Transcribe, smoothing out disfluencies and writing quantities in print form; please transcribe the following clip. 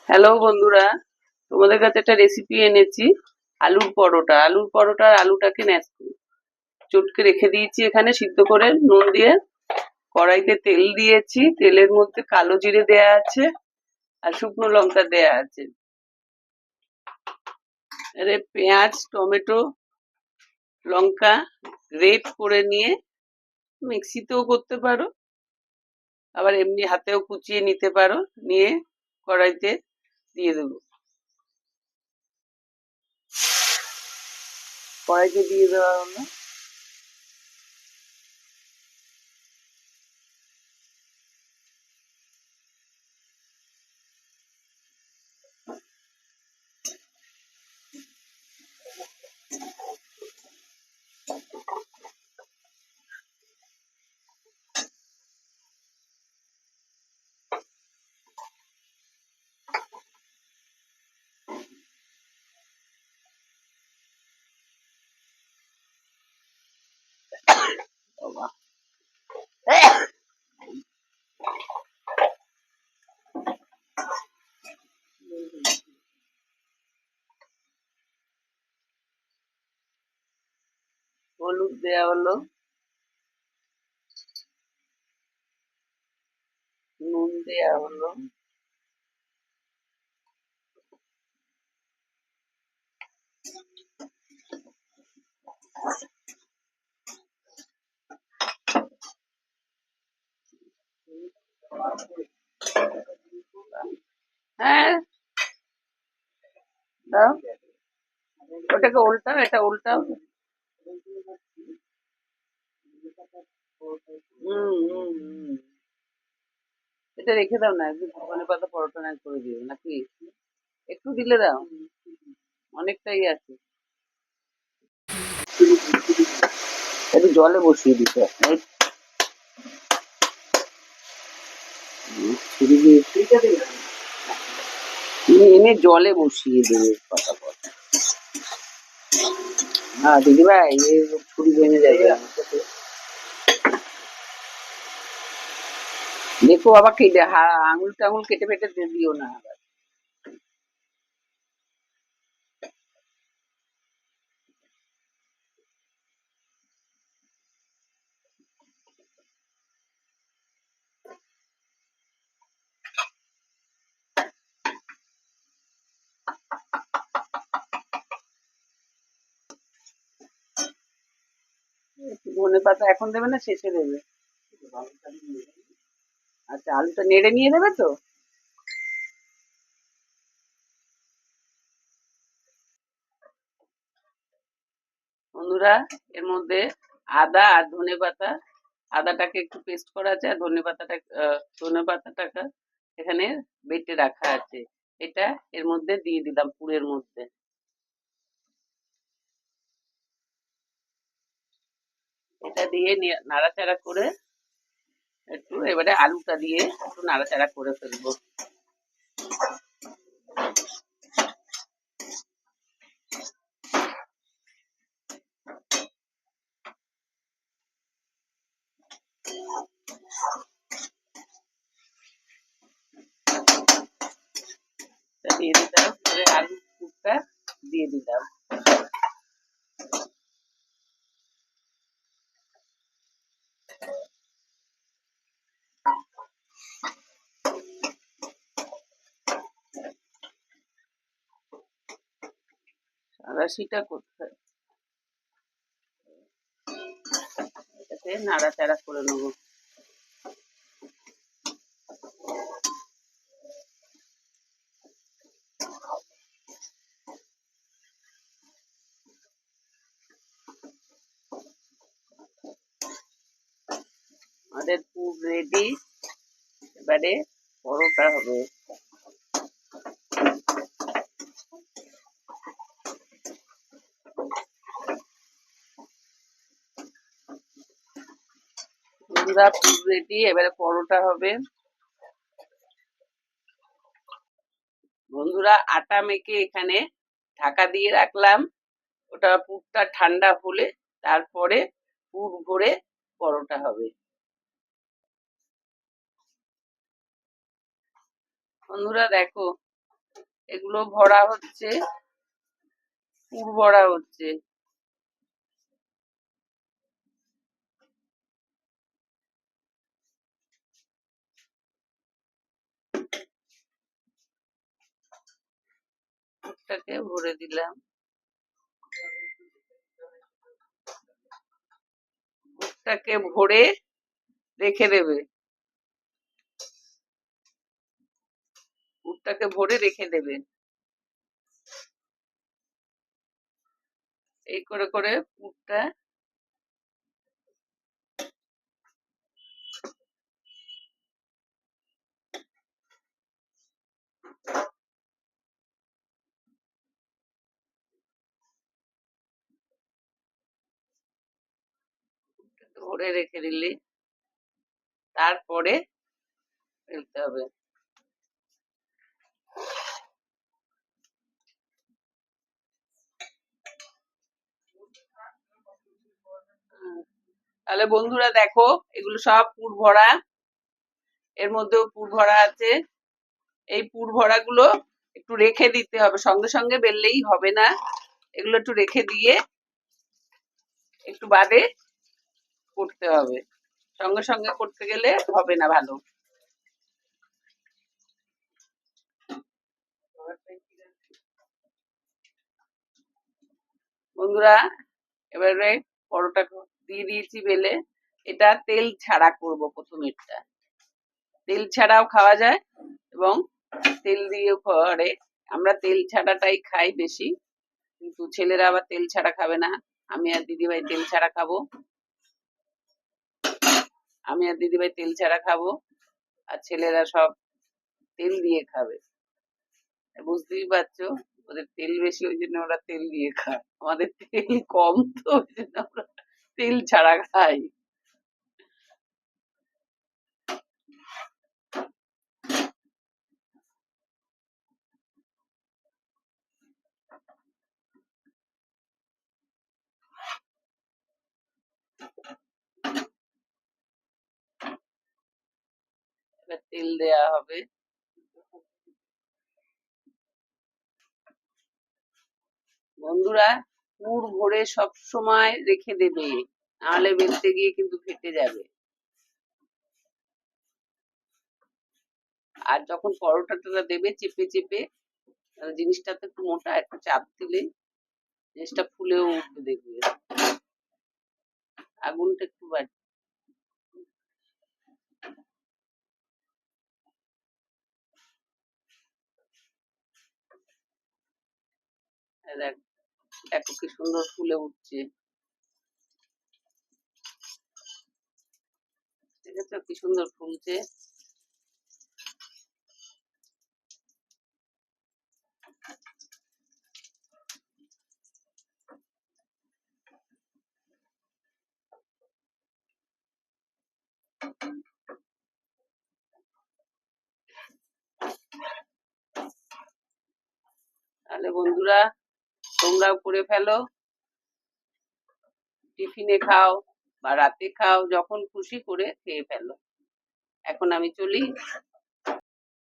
Hello বন্ধুরা, তোমাদের কাছে একটা রেসিপি এনেছি। আলুর পরোটার আলুটাকে চটকে রেখে দিয়েছি এখানে সিদ্ধ করে নুন দিয়ে। কড়াইতে তেল দিয়েছি, তেলের মধ্যে কালো জিরে দেয়া আছে আর শুকনো লঙ্কা দেয়া আছে। এবারে পেঁয়াজ, টমেটো, লঙ্কা গ্রেট করে নিয়ে মিক্সিতেও করতে পারো, আবার এমনি হাতেও কুচিয়ে নিতে পারো। নিয়ে কড়াইতে দিয়ে দেবো। কড়াইতে দিয়ে দেওয়া হলো। বাবা, হলুদ দেওয়া হলো, নুন দেওয়া হলো, হ্যাঁ দাও, ওটাকে উল্টাও, এটা উল্টাও। হুম। এটা রেখে দাও না, একটু ধনে পাতা পরোটা না করে দিও নাকি? একটু দিলে দাও, অনেকটাই আছে। একটু জলে বসিয়ে দিতে হয়। তুমি এনে জলে বসিয়ে দেবে ফটাফট। হ্যাঁ দিদি ভাই, ছুরি ভেঙে যাবে। দেখো আবার কেটে আঙুল টাঙুল কেটে ফেটে দিও না আবার। ধনে পাতা এখন দেবে না শেষে দেবে? আচ্ছা, আলুটা নেড়ে নিয়ে দেবে তো। বন্ধুরা, এর মধ্যে আদা আর ধনে পাতা, আদাটাকে একটু পেস্ট করা আছে আর ধনে পাতাটাকে এখানে বেটে রাখা আছে। এটা এর মধ্যে দিয়ে দিলাম, পুরের মধ্যে। এটা দিয়ে নাড়াচাড়া করে একটু এবারে আলুটা দিয়ে একটু নাড়াচাড়া করে ফেলবো। দিয়ে দিলাম, আলু পুরটা দিয়ে দিলাম। সাঁড়াশিটা কোথায়? এটাতে নাড়াচাড়া করে নেবো। আমাদের পুর রেডি, এবারে পরোটা হবে। বন্ধুরা, পুর রেডি, এবারে পরোটা হবে। বন্ধুরা, আটা মেখে এখানে ঢাকা দিয়ে রাখলাম। ওটা পুরটা ঠান্ডা হলে তারপরে পুর ভরে পরোটা হবে। বন্ধুরা দেখো, এগুলো ভরা হচ্ছে, পুর ভরা হচ্ছে। পুরটাকে ভরে দিলাম। পুরটাকে ভরে রেখে দেবে। পুরটাকে ভরে রেখে দেবে। এই করে করে পুরটা ভরে রেখে দিলে তারপরে ফেলতে হবে। তাহলে বন্ধুরা দেখো, এগুলো সব পুর ভরা, এর মধ্যেও পুর ভরা আছে। এই পুর ভরা গুলো একটু রেখে দিতে হবে, সঙ্গে সঙ্গে বেললেই হবে না, এগুলো একটু রেখে দিয়ে একটু বাদে করতে হবে, সঙ্গে সঙ্গে করতে গেলে হবে না ভালো। বন্ধুরা এবারে পরোটা দিয়ে দিয়েছি বেলে, এটা তেল ছাড়া করব প্রথমেরটা। তেল ছাড়াও খাওয়া যায় এবং তেল দিয়েও করে, আমরা তেল ছাড়াটাই খাই বেশি, কিন্তু ছেলেরা আবার তেল ছাড়া খাবে না। আমি আর দিদিভাই তেল ছাড়া খাবো, আমি আর দিদিভাই তেল ছাড়া খাবো, আর ছেলেরা সব তেল দিয়ে খাবে। বুঝতেই পারছো, ওদের তেল বেশি, ওই জন্য ওরা তেল দিয়ে খায়, আমাদের তেল কম, তো ওই জন্য আমরা তেল ছাড়া খাই। এবার তেল দেয়া হবে। বন্ধুরা পুর ভরে সব সময় রেখে দেবে, নাহলে বেলতে গিয়ে কিন্তু ফেটে যাবে। আর যখন পরোটাটা দেবে চেপে চেপে, জিনিসটা তো একটু মোটা, একটু চাপ দিলে জিনিসটা ফুলেও উঠবে, দেখবে। আগুনটা একটু বাড়ি, দেখো কি সুন্দর ফুলে উঠছে, দেখেছো কি সুন্দর ফুলছে। তাহলে বন্ধুরা তোমরাও করে ফেলো, টিফিনে খাও বা রাতে খাও, যখন খুশি করে খেয়ে ফেলো। এখন আমি চলি।